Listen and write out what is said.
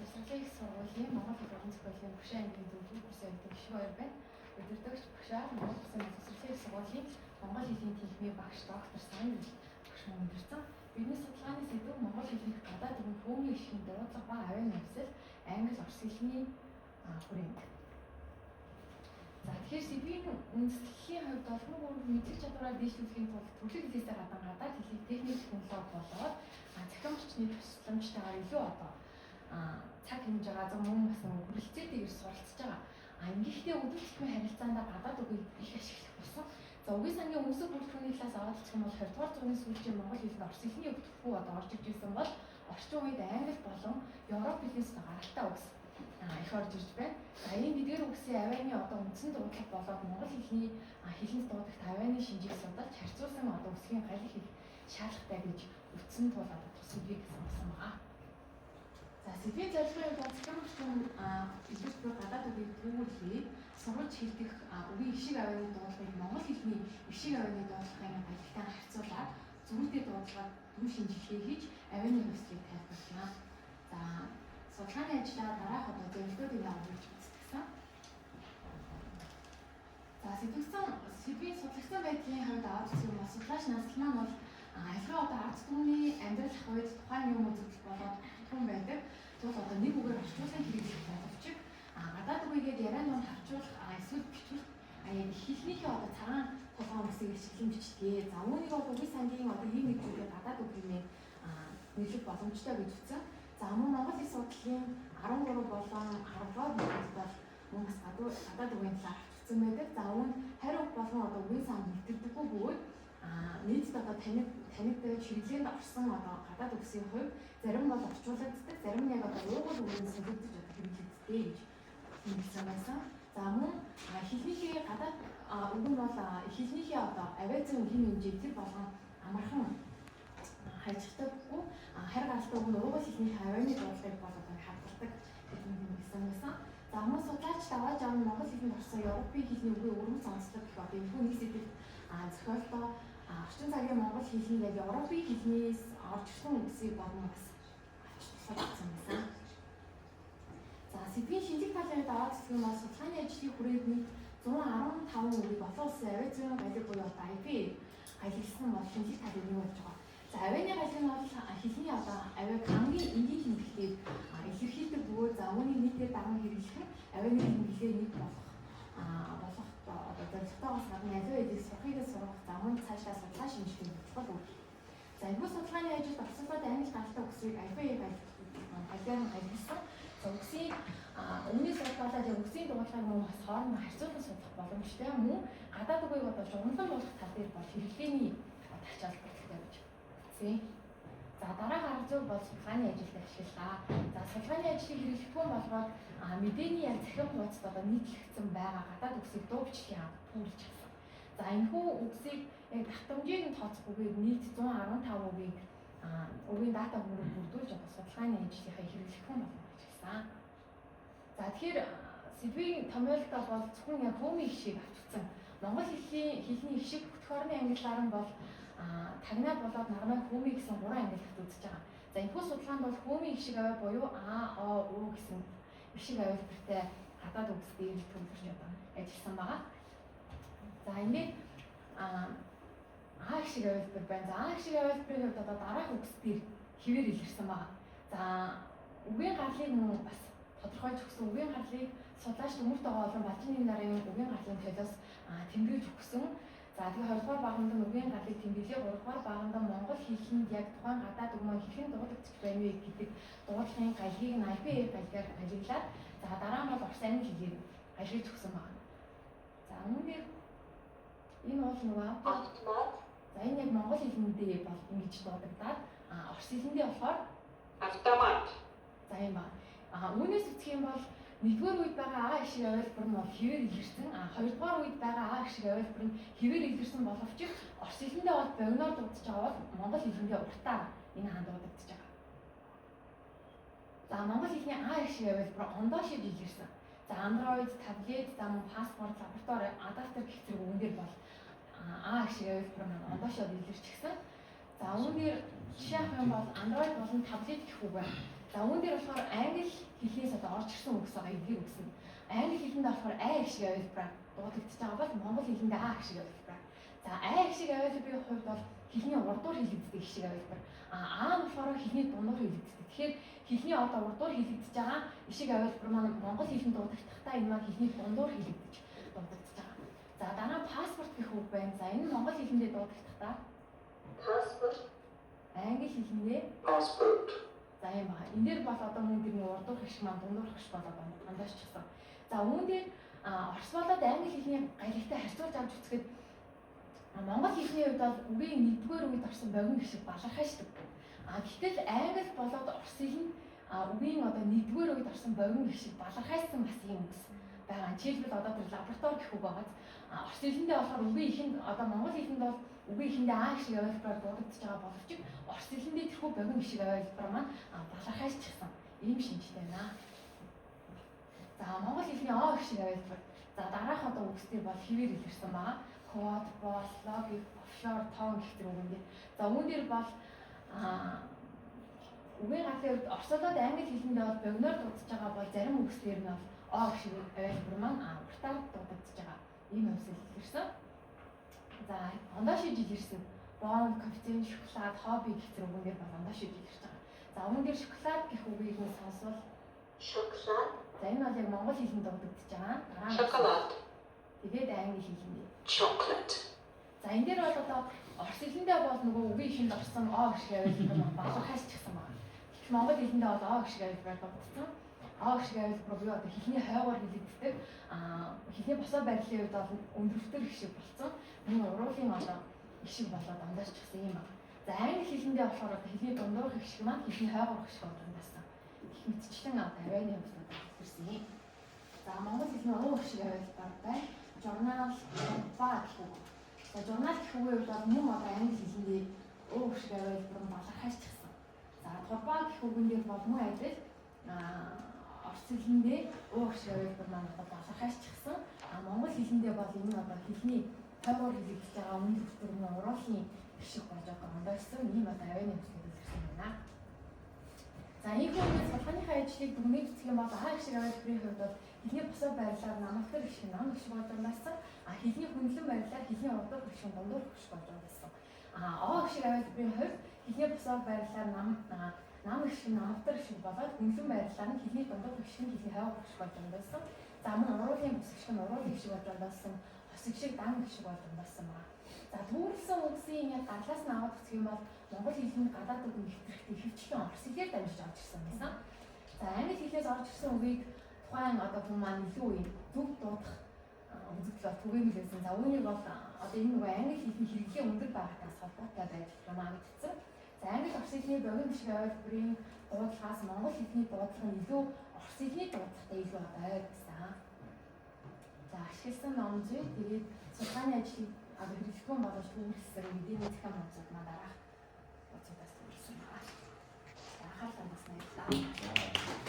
Боловсролын их сургуулийн Монгол хэл уран зохиолын багшийн ангийн зөвлөгөө курсын гишүүн хоёр байна. Өдөртөгч багшаа Монгол Улсын боловсролын их сургуулийн Монгол хэлний хэлний багш доктор Сайн багш мөндөрлсөн. Бидний судалгааны сэдэв Монгол хэлний гадаад өмнө хөөмийн гишүүн дуудлага ба авийн амьсгал англи орос хэлний хүрээнд. За тэгэхээр сэдвийн үндэслэлийн хувьд бол хүн мэддэг чадвараар дэвшлүүлэхийн тулд төрөлх хэлээсээ гадна гадаад хэлийг техник технологи болоод захин орчны тусламжтайгаар илүү цаг хэмж байгаа зөв мөн бас хүрэлцээтэйгээр суралцж байгаа. Ингэхдээ өдөр тутмын харилцаанд гадаад үгийг их ашиглах болсон. За үгийн сангийн өмсөг бүрэлдэхүүний талаас аваад үзэх юм бол 20 дугаар зууны сүүлчийн Монгол хэлд орос хэлний өвтгөхүү орж иж ирсэн бол орчин үед англи болон европ хэлнээс гаралтай үгс их орж ирж байна. За энэ эдгээр үгсийн авианы үндсэн дуудлага болоод Монгол хэлний хэлнэс дуудагт авианы шинжийг судалж харьцуулсан үгсийн гал их шаардлагатай гэж үтсэн тул тусвийг сонсон байгаа. За сэдвийн зорилгын бодлогын илүүр гадаад үгийг төвлөрүүлээ. Сурвалж хэлдэг үгийн ишиг авианы дуудлагыг Монгол хэлний ишиг авианы дуудлагын ажилтан харьцуулаад зөвлөдөө дуудлагад түн шинжилгээ хийж авианы нөхцөлийг тайлбарлана. За судалгааны ажлаа дараах зөвлөгөөдөө авч үзсэн. За сэдвийн судлагдсан байдлын хувьд аваад үзэх юм бол судлаач наслал маань бол ялгаа ард түмний амьдрал ах үед тухайн юм үзэгдэл болоод түн байдаг. Тэгвэл нэг үгээр орчуулсан хэрэглэх боловч гадаад үгийгээд яриан донд харьцуулах эсвэл бичвэр яг хэлнийхээ цагаан толгойн үсгийг ашиглан бичдэг. За үүнийг бол үгийн сангийн ийм нэг зүйлээ гадаад үг хэмээн нэрлэх боломжтой гэж үзсэн. За мөн Монгол Улс судлалын 13 болон 10-р бүлэгт бол мөн бас гадаад үгийн талаар хавцсан байдаг. За үүнд хариу болон үгийн сан мэддэггүй бөгөөд нийтэд танигдаж хэрэглээнд орсон гадаад үгсийн хувь зарим бол орчуулагддаг, зарим нь яг уугуул үгээр солигдож хэрэглэгддэг гэж хэлсэн байсан. За мөн хэлнийхээ гадаад үг нь бол хэлнийхээ авиацийн үгийн хэмжээ тэр болгон амархан хайчдаггүй харь гаралтай үг нь уугуул хэлний авианы дуудлагыг бол хадгалдаг гэсэн байсан. За мөн судлаач давааж авах Монгол хэлний орсон Европын хэлний үгийн өргөн сонслог гэх энэ нэг сэдвийг зохиолдоо орчин цагийн Монгол хэлний яг Европын хэлнээс орж ирсэн үгсийг бодно бас авч тусалсан байсан. За сэдвийн шинжлэх талын даваад үзэх юм бол судалгааны ажлын хүрээнд 115 үгийг олон улсын авиацийн галиг буюу IP аялсан бол шинжлэх талыг нэмж байгаа. За авианы галиг нь бол хэлний авиаг хамгийн энгийн хэмжээгээр илэрхийлдэг бөгөөд за үүний нийтээр даган хэрэглэх авианы хэмжээ нэг болох зорилготойгоос гадна аливаа хэлийг сурахыг сурах замын цаашлаа судлаа шинжилгээ бодлого үүрэг. За энэ судалгааны ажилд орсолдоод англи гаралтай үгсийг альфа аялгаар ажилсан. За үгсийн өмнөс судалгаалаад үгсийн дуудлагыг мөн бас хоорондоо харьцуулан судлах боломжтой. Мөн гадаад үгийг журмлан болох тал дээр бол хэрэглээний ачаал баталгаа гэж үзье. За дараагийн арга зүй бол судалгааны ажилд ашиглалаа. За судалгааны ажлыг хэрэглэхгүй болгоод мэдээний яг захин хуудасд нийтлэгдсэн байгаа гадаад үгсийг дуу бичлэгийн хамт пүүлж авсан. За энэхүү үгсийг яг давтамжийг нь тооцох үгийг нийт 115 үгийн дата хөрөг бүрдүүлж судалгааны ажлынхаа хэрэглэхгүй болгоно гэж хэлсэн. За тэгэхээр сэдвийн томьёолтой бол зөвхөн яг хөөмийн ишийг авчирсан. Монгол хэлний ишиг бүтгэх орны ангиллаар нь бол тагнаа болоод нармай хөөмийн гэсэн 3 ангиллахт үзэж байгаа. За энэхүү судалгаанд бол хөөмийн ишиг аваа буюу А, О, У гэсэн ишиг авилбартай гадаад үгс дээр төвлөрч ажилласан байгаа. За ингээд А ишиг авилбар байна. За А ишиг авилбарын хувьд дараах үгс дээр хэвээр илэрсэн байгаа. За үгийн гарлыг мөн бас тодорхойлж өгсөн. Үгийн гарлыг судлаач Төмөртөгөө олон Балжинны нарын үгийн гарлын төлөөс тэмдэглэж өгсөн. За тэгээ 20 дугаар багамд нь үгийн гарлыг тэмдэглээ, 3 дугаар багамд Монгол хэлэнд яг тухайн гадаад үг маань хэрхэн дуудагдчих байна вэ гэдэг дуудлагын галийг нь IP галгаар ажиглаад за дараа нь бол орос англи хэлээр ажиглаж өгсөн байна. За үүнээр энэ бол нөгөө автомат. За энэ яг монгол хэлэндээ бол ингэж дуудагдаад орос хэлэндээ болохоор автомат. За юм ба. Үүнээс үзэх юм бол нэгдүгээр үед байгаа А ишиг авилбар нь бол хэвээр илэрсэн. Хоёрдугаар үед байгаа А ишиг авилбар нь хэвээр илэрсэн боловч орос хэлэндээ бол богиноор дуудаж байгаа бол монгол хэлэндээ уртаар энэ хаан дуудагдаж байгаа. За монгол хэлний А ишиг авилбар ондоо шив илэрсэн. За Android, таблет, паспорт, лаборатори, адаптер гэх зэрэг үгнээр бол А ишиг авилбар маань ондоо шив илэрчихсэн. За үүнээр жишээ авах юм бол Android болон таблет гэх үг байна. За үүн дээр болохоор англи хэлнээс одоо орж ирсэн үгс байгаа эдгээр үгс нь. Англи хэлэнд болохоор I гişиг авилбараар дуудагдаж байгаа бол монгол хэлэнд А гişиг авилбараар. За I гişиг авилбарын хувьд бол хэлний урдуур хэлэгддэг гişиг авилбар. А нь болохоор хэлний дундуур хэлэгддэг. Тэгэхээр хэлний одоо урдуур хэлэгдэж байгаа гişиг авилбар маань монгол хэлэнд дуудахдаа энэ маань хэлний дундуур хэлэгдэж дуудагдаж байгаа. За дараа нь паспорт гэх үг байна. За энэ монгол хэлэндээ дуудахдаа passport, англи хэлэндээ passport, за юм байна. Энэ дээр бол одоо мөн дэрний урдуур гişг маань дундуур гişг болоод андаач гисэн. За үүн дээр орос болоод англи хэлний гаягтай харьцуулж авч үзэхэд монгол хэлний хувьд бол үгийн нэгдүгээр үед орсон богино гişг балархаашдаг. Гэтэл англи болоод орос хэл нь үгийн одоо нэгдүгээр үед орсон богино гişг балархаасан бас юм үгс байгаа. Жишээлбэл одоо тэр лаборатори гэх үг байгаа. Орос хэлэндээ болохоор үгийн ихэнд одоо монгол хэлэнд бол үгийн ихэндээ А гişг авилбараар дуудагдж байгаа боловч орос хэлэндээ тэрхүү богино гişг авилбар маань балархаашчихсан. Ийм шинжтэй байна. За монгол хэлний О гişг авилбар. За дараах одоо үгсдэр бол хэвээр илэрсэн байгаа. Код, бос, логик, офшор, тоон гэх зэрэг үгнэр. За үүн дээр бол үгийн галийн үед орсолоод англи хэлэндээ бол богиноор дуудаж байгаа бол зарим үгслэр нь бол О гişг авилбар маань уртаар дуудагдж байгаа. Ийм үгсэл илэрсэн. За ондоо шиж илэрсэн. Бон, кофе, шоколад, хобби гэх зэрэг үгнэр бол ондоо шиж илэрч байгаа. За үүн дээр шоколад гэх үгийг нь сонсвол chocolate, за энэ бол яг монгол хэлэнд дуудагдж байгаа. chocolate, Тэгээд англи хэлэндээ. chocolate, За энэ дээр бол одоо орос хэлэндээ бол нөгөө үгийн ихэнд орсон О гişг авилбар балархаашчихсан байна. Тэгэхээр монгол хэлэндээ бол О гişг авилбар дуудсан. О гişг авилбар буюу одоо хэлний хойгоор хэлэгддэг. Хэлний босоо байрлалын үед бол өндөртөр гişг болсон. Энэ уруулын одоо гişг болоод андаарчихсан юм байна. За англи хэлэндээ болохоор одоо хэлний дундуур гişг маань хэлний хойгоор гişг болоод андаарсан. Их мэдчлэн одоо авианы хувьд хэлсэн юм. За монгол хэлний О гişг авилбар байна. Журнал, ба гэх үг. За журнал гэх үгийн хувьд бол мөн одоо англи хэлэндээ О гişг авилбар балархаашчихсан. За турба гэх үгэн дээр бол мөн адил орос хэлэндээ О гişг авилбар маань одоо балархаашчихсан. Монгол хэлэндээ бол энэ одоо хэлний хойгоор хэлэгдэж байгаа өмнө төвтөр нь уруулын гişг болж одоо ондоорсон ийм одоо авианы хөслөд илэрсэн байна. За энэ хүмүүс судалгааныхаа ажлыг дүгнэж үзэх юм бол А гişг авилбарын хувьд бол хэлний босоо байрлалаар намагтар гişг нам гişг болж унаасан. Хэлний хөндлөн байрлалаар хэлний урдуур гişг дундуур гişг болж унаасан. О гişг авилбарын хувьд хэлний босоо байрлалаар нам гişг намагтар гişг болоод хөндлөн байрлалаар нь хэлний дундуур гişг хэлний хойгоор гişг болж унаасан. За мөн уруулын бүс гişг нь уруулын гişг болж унаасан. Хос гişг дан гişг болж унаасан байна. За түүрсэн үгсийн яг гадлаас нь аваад үзэх юм бол монгол хэлний гадаад үг нэвтрэхтэй хөвчлэн орос хэлээр дамжиж орж ирсэн байсан. За англи хэлээс орж ирсэн үгийг тухайн одоо хүмүүс маань илүү зөв дуудах үзэгдэл түгээмэл байсан. За үүнийг бол одоо энэ нэг англи хэлний хэрэглээ өндөр байгаагаас холбоотой байж хамаарагдсан. За англи орос хэлний богино гişг авилбарын дуудлагаас монгол хэлний дуудлага нь илүү орос хэлний дуудлагатай илүү одоо ойрхон. За ашигласан ном зүй тэгээд судалгааны ажлыг одоо хэрэглэхэн болгож түүхэлсэн мэдээний захиан онцлог маань дараах онцлогоос төрсэн байна. За анхаарлаа бас баярлалаа.